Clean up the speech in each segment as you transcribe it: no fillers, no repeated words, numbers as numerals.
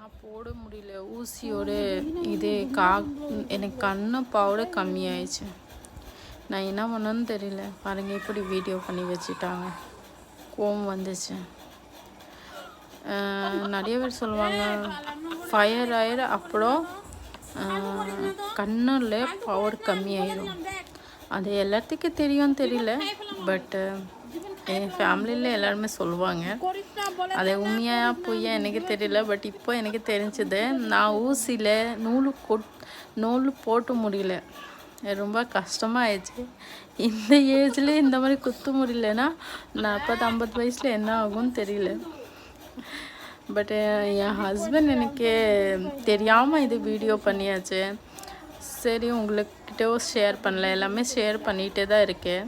நான் போட முடியல ஊசியோட இதே எனக்கு கண்ணு பவுட கம்மியாயிடுச்சு. நான் என்ன பண்ணணும்னு தெரியல. பாருங்கள் இப்படி வீடியோ பண்ணி வச்சுட்டாங்க. கோவம் வந்துச்சு. நிறைய பேர் சொல்லுவாங்க ஃபயர் ஆயிரு அப்புறம் கண்ணில் பவர் கம்மியாயிடும். அது எல்லாத்துக்கும் தெரியும்னு தெரியல. பட்டு என் ஃபேமிலியில் எல்லாருமே சொல்லுவாங்க. அது உண்மையா பொய்யா எனக்கு தெரியல. பட் இப்போ எனக்கு தெரிஞ்சது. நான் ஊசியில் நூல் போட்டு முடியல. ரொம்ப கஷ்டமாக ஆயிடுச்சு. இந்த ஏஜில் இந்த மாதிரி குத்த முடியலன்னா 40-50 வயசில் என்ன ஆகும்னு தெரியல. பட் என் ஹஸ்பண்ட் எனக்கு தெரியாமல் இது வீடியோ பண்ணியாச்சு. சரி உங்கள்கிட்ட ஷேர் பண்ணல. எல்லாமே ஷேர் பண்ணிகிட்டே தான் இருக்கேன்.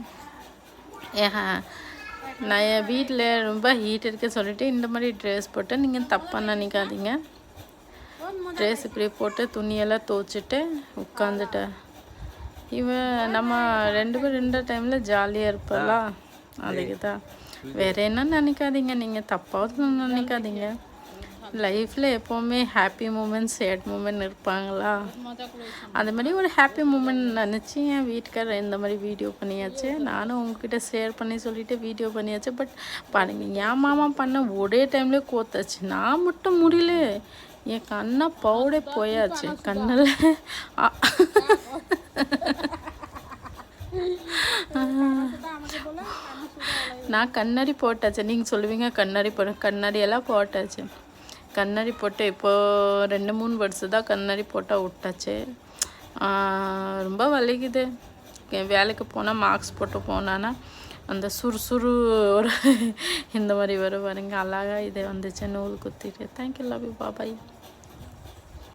நான் என் வீட்டில் ரொம்ப ஹீட் இருக்க சொல்லிவிட்டு இந்த மாதிரி ட்ரெஸ் போட்டு நீங்கள் தப்பாக நினைக்காதீங்க. ட்ரெஸ் இப்படி போட்டு துணியெல்லாம் துவச்சிட்டு உட்காந்துட்டேன். நம்ம 2 பேர் 2 டைமில் ஜாலியாக இருப்பலாம். அதுக்கு தான். வேறு என்ன நினைக்காதீங்க. நீங்கள் தப்பாவது நினைக்காதீங்க. லைஃப்பில் எப்போவுமே ஹாப்பி மூமெண்ட்ஸ் சேட் மூமெண்ட் இருப்பாங்களா? அது மாதிரி ஒரு ஹாப்பி மூமெண்ட் நினச்சி என் வீட்டுக்காரர் இந்த மாதிரி வீடியோ பண்ணியாச்சு. நானும் உங்ககிட்ட ஷேர் பண்ணி சொல்லிவிட்டு வீடியோ பண்ணியாச்சு. பட் பாருங்கள் என் மாமா பண்ண ஒரே டைம்லேயே கோத்தாச்சு. நான் மட்டும் முடியல. என் கண்ணை பவுடே போயாச்சு கண்ணில். நான் கண்ணாடி போட்டாச்சு. நீங்கள் சொல்லுவீங்க கண்ணாடி போட. கண்ணாடியெல்லாம் போட்டாச்சு. கண்ணாடி போட்டு இப்போது 2-3 வருஷம் தான் கண்ணாடி போட்டால் விட்டாச்சு. ரொம்ப வலிக்குது. வேலைக்கு போனால் மாஸ்க் போட்டு போனான்னா அந்த சுறுசுறு ஒரு இந்த மாதிரி வரும் பாருங்க. அழகாக இதை வந்துச்சு நூல் குத்திட்டு. Thank you, love you, bye.